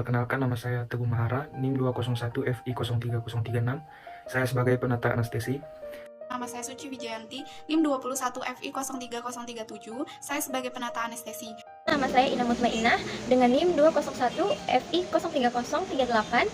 Perkenalkan, nama saya Teguh Mahara, NIM 201 FI03036. Saya sebagai penata anestesi. Nama saya Suci Wijayanti, NIM 21 FI03037. Saya sebagai penata anestesi. Nama saya Ina Mutmainah dengan NIM 201 FI03038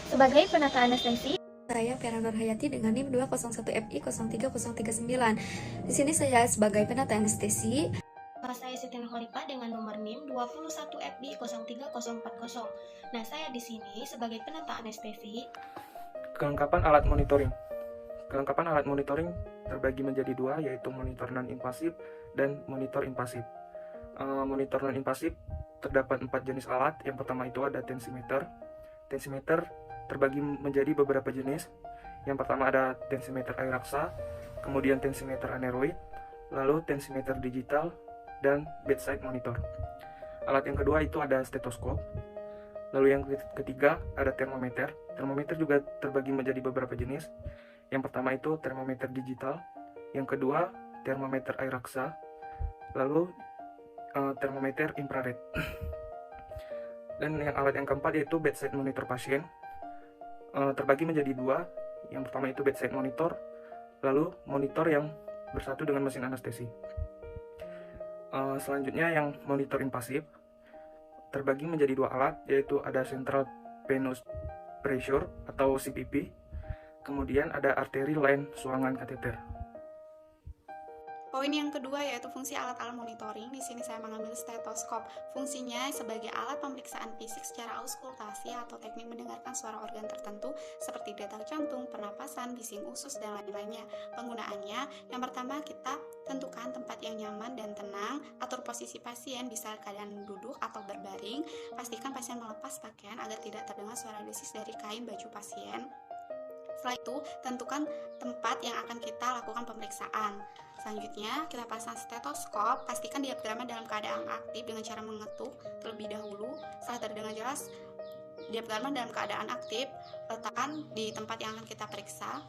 sebagai penata anestesi. Saya Vera Nurhayati dengan NIM 201 FI03039. Di sini saya sebagai penata anestesi. Saya Siti Nurhalifa dengan nomor NIM 21 FI03040. Nah, saya di sini sebagai penata anestesi. Kelengkapan alat monitoring. Kelengkapan alat monitoring terbagi menjadi dua, yaitu monitor non-invasif dan monitor invasif. Monitor non-invasif terdapat 4 jenis alat. Yang pertama itu ada tensimeter. Tensimeter terbagi menjadi beberapa jenis. Yang pertama ada tensimeter air raksa, kemudian tensimeter aneroid, lalu tensimeter digital, dan bedside monitor. Alat yang kedua itu ada stetoskop. Lalu yang ketiga ada termometer. Termometer juga terbagi menjadi beberapa jenis. Yang pertama itu termometer digital, yang kedua termometer air raksa, lalu termometer infrared. Dan yang alat yang keempat yaitu bedside monitor pasien. Terbagi menjadi dua. Yang pertama itu bedside monitor, lalu monitor yang bersatu dengan mesin anestesi. Selanjutnya yang monitor invasif terbagi menjadi dua alat, yaitu ada central venous pressure atau CPP, kemudian ada artery line suangan kateter. Poin yang kedua yaitu fungsi alat-alat monitoring. Di sini saya mengambil stetoskop. Fungsinya sebagai alat pemeriksaan fisik secara auskultasi atau teknik mendengarkan suara organ tertentu seperti detak jantung, pernapasan, bising usus, dan lain-lainnya. Penggunaannya, yang pertama kita tentukan tempat yang nyaman dan tenang, atur posisi pasien bisa keadaan duduk atau berbaring, pastikan pasien melepas pakaian agar tidak terdengar suara desis dari kain baju pasien. Setelah itu, tentukan tempat yang akan kita lakukan pemeriksaan. Selanjutnya, kita pasang stetoskop, pastikan diafragma dalam keadaan aktif dengan cara mengetuk terlebih dahulu. Setelah terdengar jelas diafragma dalam keadaan aktif, letakkan di tempat yang akan kita periksa.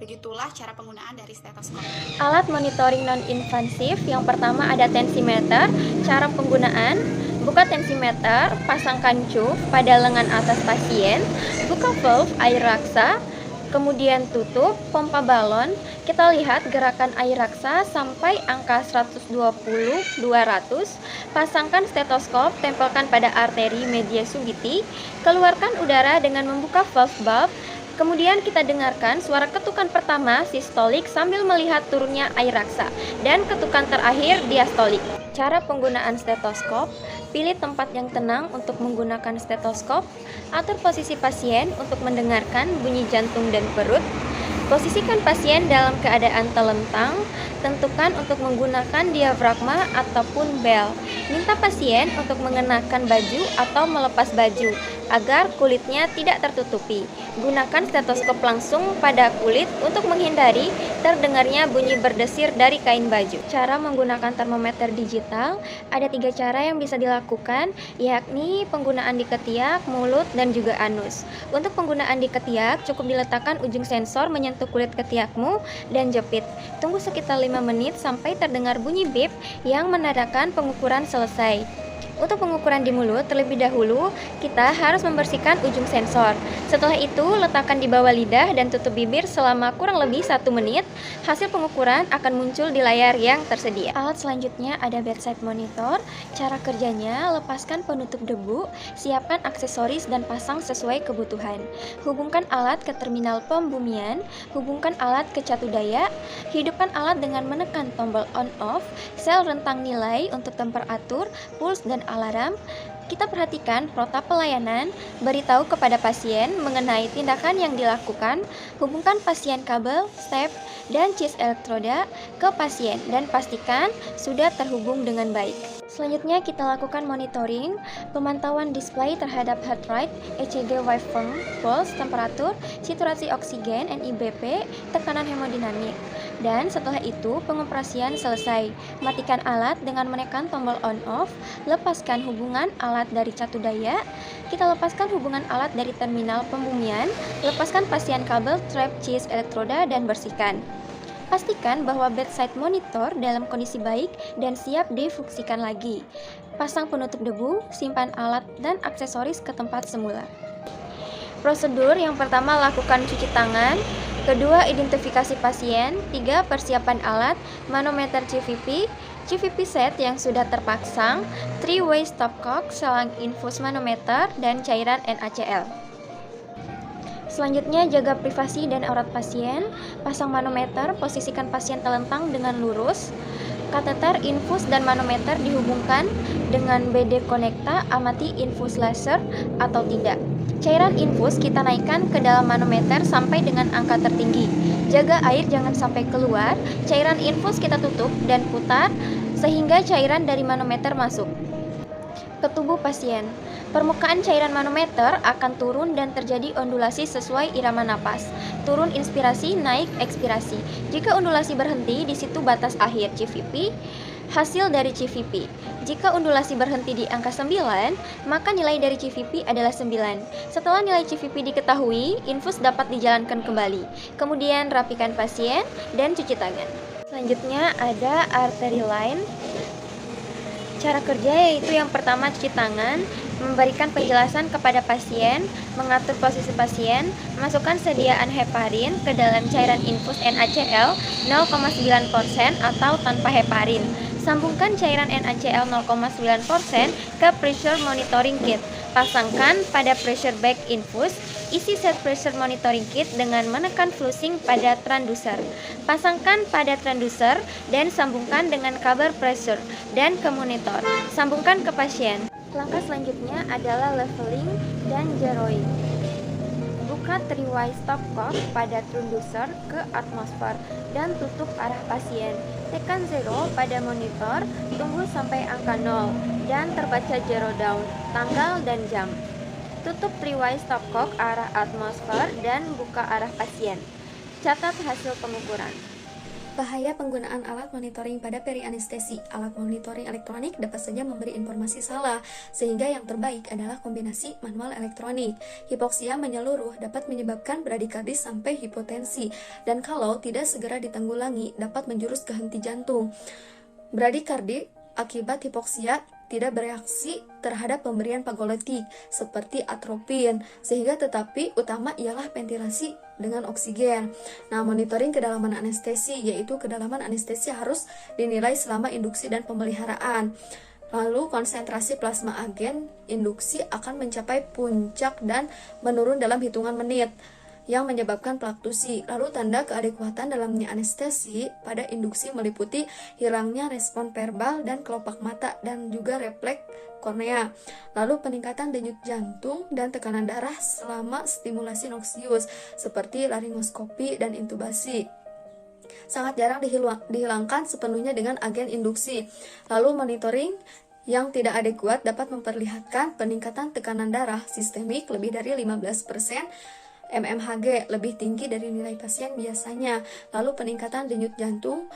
Begitulah cara penggunaan dari stetoskop. Alat monitoring non-invasif yang pertama ada tensimeter. Cara penggunaan: buka tensimeter, pasangkan cuff pada lengan atas pasien, buka valve air raksa, kemudian tutup pompa balon. Kita lihat gerakan air raksa sampai angka 120-200. Pasangkan stetoskop, tempelkan pada arteri media subiti, keluarkan udara dengan membuka valve. Kemudian kita dengarkan suara ketukan pertama sistolik sambil melihat turunnya air raksa, dan ketukan terakhir diastolik. Cara penggunaan stetoskop: pilih tempat yang tenang untuk menggunakan stetoskop, atur posisi pasien untuk mendengarkan bunyi jantung dan perut, posisikan pasien dalam keadaan telentang, tentukan untuk menggunakan diafragma ataupun bel, minta pasien untuk mengenakan baju atau melepas baju agar kulitnya tidak tertutupi. Gunakan stetoskop langsung pada kulit untuk menghindari terdengarnya bunyi berdesir dari kain baju. Cara menggunakan termometer digital: ada 3 cara yang bisa dilakukan, yakni penggunaan di ketiak, mulut, dan juga anus. Untuk penggunaan di ketiak, cukup diletakkan ujung sensor menyentuh kulit ketiakmu dan jepit. Tunggu sekitar 5 menit sampai terdengar bunyi bip yang menandakan pengukuran selesai. Untuk pengukuran di mulut, terlebih dahulu kita harus membersihkan ujung sensor. Setelah itu, letakkan di bawah lidah dan tutup bibir selama kurang lebih 1 menit. Hasil pengukuran akan muncul di layar yang tersedia. Alat selanjutnya ada bedside monitor. Cara kerjanya: lepaskan penutup debu, siapkan aksesoris dan pasang sesuai kebutuhan. Hubungkan alat ke terminal pembumian, hubungkan alat ke catu daya, hidupkan alat dengan menekan tombol on-off, sel rentang nilai untuk temperatur, puls, dan alarm. Kita perhatikan protap pelayanan, beritahu kepada pasien mengenai tindakan yang dilakukan, hubungkan pasien kabel, step, dan cis elektroda ke pasien, dan pastikan sudah terhubung dengan baik. Selanjutnya kita lakukan monitoring, pemantauan display terhadap heart rate, ECG waveform, pulse, temperatur, saturasi oksigen, NIBP, tekanan hemodinamik. Dan setelah itu pengoperasian selesai. Matikan alat dengan menekan tombol on off, lepaskan hubungan alat dari catu daya. Kita lepaskan hubungan alat dari terminal pembumian, lepaskan pasien kabel, trap, cis elektroda, dan bersihkan. Pastikan bahwa bedside monitor dalam kondisi baik dan siap difungsikan lagi. Pasang penutup debu, simpan alat dan aksesoris ke tempat semula. Prosedur yang pertama, lakukan cuci tangan. Kedua, identifikasi pasien. 3, persiapan alat, manometer CVP, CVP set yang sudah terpasang, 3-way stopcock, selang infus manometer, dan cairan NaCl. Selanjutnya, jaga privasi dan aurat pasien. Pasang manometer, posisikan pasien telentang dengan lurus. Kateter, infus, dan manometer dihubungkan dengan BD konekta, amati infus laser atau tidak. Cairan infus kita naikkan ke dalam manometer sampai dengan angka tertinggi. Jaga air jangan sampai keluar. Cairan infus kita tutup dan putar sehingga cairan dari manometer masuk ke tubuh pasien. Permukaan cairan manometer akan turun dan terjadi ondulasi sesuai irama napas. Turun inspirasi, naik ekspirasi. Jika ondulasi berhenti, di situ batas akhir CVP, hasil dari CVP. Jika ondulasi berhenti di angka 9, maka nilai dari CVP adalah 9. Setelah nilai CVP diketahui, infus dapat dijalankan kembali. Kemudian rapikan pasien dan cuci tangan. Selanjutnya ada artery line. Cara kerja yaitu yang pertama cuci tangan, memberikan penjelasan kepada pasien, mengatur posisi pasien, masukkan sediaan heparin ke dalam cairan infus NaCl 0,9% atau tanpa heparin. Sambungkan cairan NaCl 0,9% ke pressure monitoring kit. Pasangkan pada pressure bag infus. Isi set pressure monitoring kit dengan menekan flusing pada transducer. Pasangkan pada transducer dan sambungkan dengan kabel pressure dan ke monitor. Sambungkan ke pasien. Langkah selanjutnya adalah leveling dan zeroing. Buka 3-way stopcock pada transducer ke atmosfer dan tutup arah pasien. Tekan 0 pada monitor, tunggu sampai angka 0 dan terbaca zero down, tanggal dan jam. Tutup 3-way stopcock arah atmosfer dan buka arah pasien. Catat hasil pengukuran. Bahaya penggunaan alat monitoring pada perianestesi. Alat monitoring elektronik dapat saja memberi informasi salah, sehingga yang terbaik adalah kombinasi manual elektronik. Hipoksia menyeluruh dapat menyebabkan bradikardis sampai hipotensi, dan kalau tidak segera ditanggulangi dapat menjurus ke henti jantung. Bradikardi akibat hipoksia tidak bereaksi terhadap pemberian pagoletik seperti atropin, sehingga tetapi utama ialah ventilasi dengan oksigen. Nah, monitoring kedalaman anestesi, yaitu kedalaman anestesi harus dinilai selama induksi dan pemeliharaan. Lalu konsentrasi plasma agen induksi akan mencapai puncak dan menurun dalam hitungan menit yang menyebabkan plaktusi. Lalu tanda keadekuatan dalamnya anestesi pada induksi meliputi hilangnya respon verbal dan kelopak mata dan juga refleks kornea. Lalu peningkatan denyut jantung dan tekanan darah selama stimulasi noksius seperti laringoskopi dan intubasi. Sangat jarang dihilangkan sepenuhnya dengan agen induksi. Lalu monitoring yang tidak adekuat dapat memperlihatkan peningkatan tekanan darah sistemik lebih dari 15%, mmHg lebih tinggi dari nilai pasien biasanya, lalu peningkatan denyut jantung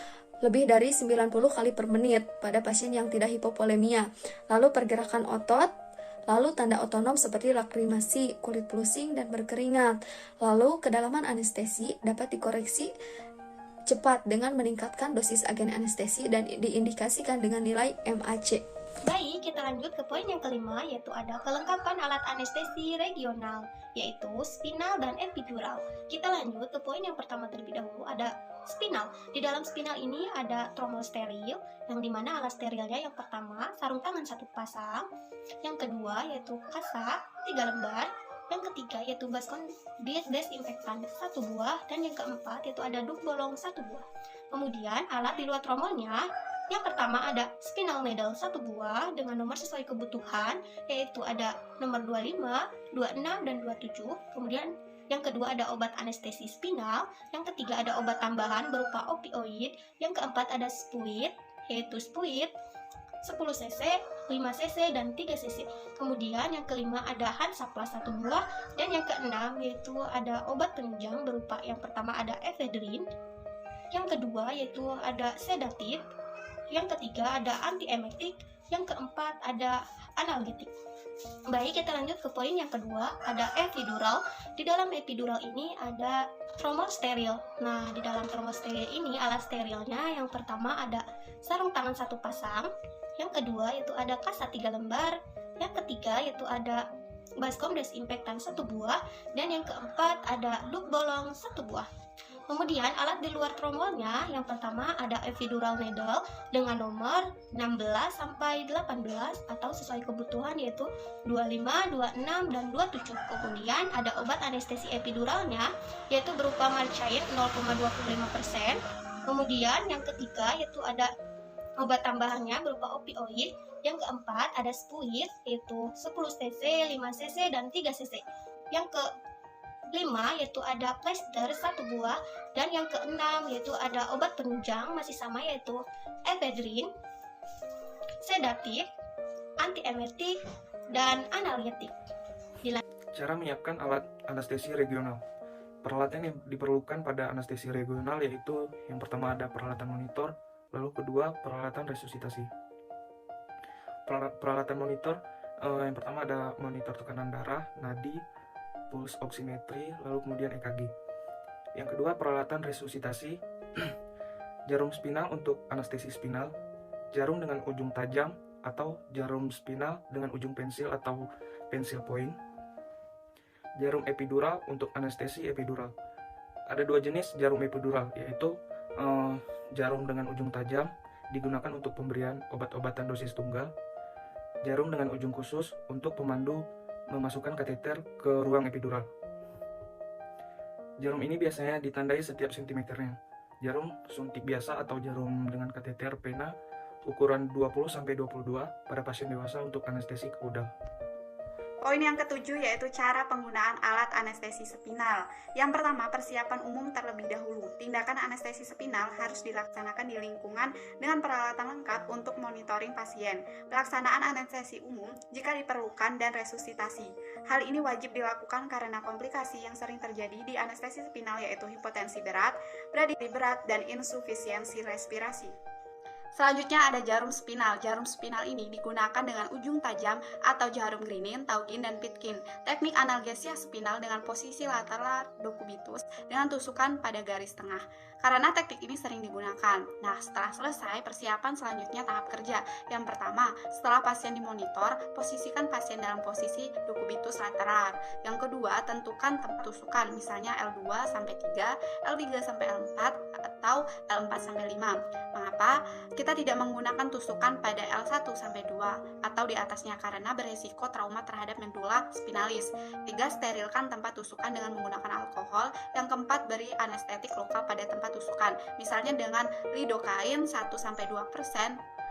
lebih dari 90 kali per menit pada pasien yang tidak hipovolemia, lalu pergerakan otot, lalu tanda otonom seperti lakrimasi, kulit pusing, dan berkeringat. Lalu kedalaman anestesi dapat dikoreksi cepat dengan meningkatkan dosis agen anestesi dan diindikasikan dengan nilai MAC. Baik, kita lanjut ke poin yang kelima, yaitu ada kelengkapan alat anestesi regional, yaitu spinal dan epidural. Kita lanjut ke poin yang pertama terlebih dahulu, ada spinal. Di dalam spinal ini ada tromol steril, yang dimana alat sterilnya yang pertama, sarung tangan 1 pasang, yang kedua yaitu kasa 3 lembar, yang ketiga yaitu baskom desinfektan 1 buah, dan yang keempat yaitu ada duk bolong 1 buah. Kemudian alat di luar tromolnya, yang pertama ada spinal needle 1 buah dengan nomor sesuai kebutuhan, yaitu ada nomor 25, 26, dan 27. Kemudian yang kedua ada obat anestesi spinal, yang ketiga ada obat tambahan berupa opioid, yang keempat ada spuit, yaitu spuit 10 cc, 5 cc, dan 3 cc. Kemudian yang kelima ada Hansaplast 1 buah, dan yang keenam yaitu ada obat penunjang berupa yang pertama ada ephedrine, yang kedua yaitu ada sedatif, yang ketiga ada antiemetik, yang keempat ada analgetik. Baik, kita lanjut ke poin yang kedua, ada epidural. Di dalam epidural ini ada tromol steril. Nah, di dalam tromol steril ini alat sterilnya yang pertama ada sarung tangan 1 pasang, yang kedua yaitu ada kaset 3 lembar, yang ketiga yaitu ada baskom desinfektan 1 buah, dan yang keempat ada loop bolong 1 buah. Kemudian alat di luar tromolnya yang pertama ada epidural needle dengan nomor 16 sampai 18 atau sesuai kebutuhan yaitu 25, 26, dan 27. Kemudian ada obat anestesi epiduralnya yaitu berupa marcaid 0,25%. Kemudian yang ketiga yaitu ada obat tambahannya berupa opioid. Yang keempat ada spuit yaitu 10 cc, 5 cc, dan 3 cc. Yang kelima yaitu ada plester 1 buah, dan yang keenam yaitu ada obat penunjang masih sama yaitu ephedrine, sedatif, antiemetik, dan analgetik. Cara menyiapkan alat anestesi regional. Peralatan yang diperlukan pada anestesi regional yaitu yang pertama ada peralatan monitor, lalu kedua peralatan resusitasi. Peralatan monitor yang pertama ada monitor tekanan darah, nadi, pulse oximetri, lalu kemudian EKG. Yang kedua peralatan resusitasi, jarum spinal untuk anestesi spinal, jarum dengan ujung tajam atau jarum spinal dengan ujung pensil atau pensil point, jarum epidural untuk anestesi epidural. Ada 2 jenis jarum epidural, yaitu jarum dengan ujung tajam digunakan untuk pemberian obat-obatan dosis tunggal, jarum dengan ujung khusus untuk pemandu memasukkan kateter ke ruang epidural. Jarum ini biasanya ditandai setiap sentimeternya. Jarum suntik biasa atau jarum dengan kateter pena ukuran 20-22 pada pasien dewasa untuk anestesi keudal. Poin yang ketujuh yaitu cara penggunaan alat anestesi spinal. Yang pertama, persiapan umum terlebih dahulu. Tindakan anestesi spinal harus dilaksanakan di lingkungan dengan peralatan lengkap untuk monitoring pasien. Pelaksanaan anestesi umum jika diperlukan dan resusitasi. Hal ini wajib dilakukan karena komplikasi yang sering terjadi di anestesi spinal yaitu hipotensi berat, bradikardia berat, dan insufisiensi respirasi. Selanjutnya ada jarum spinal. Jarum spinal ini digunakan dengan ujung tajam atau jarum Grinin, Taugin, dan Pitkin. Teknik analgesia spinal dengan posisi lateral decubitus dengan tusukan pada garis tengah. Karena teknik ini sering digunakan. Nah, setelah selesai, persiapan selanjutnya tahap kerja. Yang pertama, setelah pasien dimonitor, posisikan pasien dalam posisi decubitus lateral. Yang kedua, tentukan tempat tusukan, misalnya L2-3, L3-L4, atau L4-5. Mengapa kita tidak menggunakan tusukan pada L1-2 atau di atasnya? Karena beresiko trauma terhadap medulla spinalis. 3. Sterilkan tempat tusukan dengan menggunakan alkohol. Yang keempat, beri anestetik lokal pada tempat tusukan, misalnya dengan lidocaine 1-2%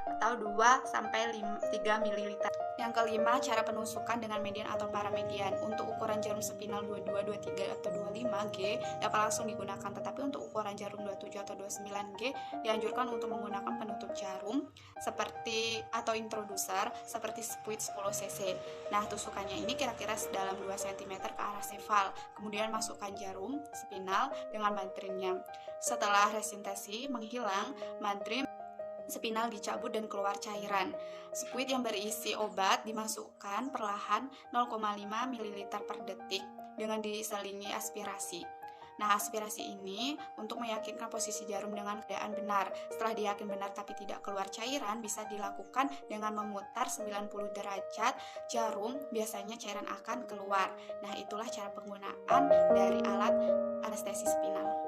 atau 2-3 ml. Yang kelima, cara penusukan dengan median atau paramedian. Untuk ukuran jarum spinal 22, 23, atau 25G dapat langsung digunakan, tetapi untuk ukuran jarum 27 atau 29G dianjurkan untuk menggunakan penutup jarum seperti atau introducer seperti spuit 10 cc. Nah, tusukannya ini kira-kira dalam 2 cm ke arah sefal. Kemudian masukkan jarum spinal dengan madrinnya. Setelah resintesi menghilang, madrin spinal dicabut dan keluar cairan. Spuit yang berisi obat dimasukkan perlahan 0,5 ml per detik dengan diselingi aspirasi. Nah, aspirasi ini untuk meyakinkan posisi jarum dengan keadaan benar. Setelah diyakin benar tapi tidak keluar cairan, bisa dilakukan dengan memutar 90 derajat jarum, biasanya cairan akan keluar. Nah, itulah cara penggunaan dari alat anestesi spinal.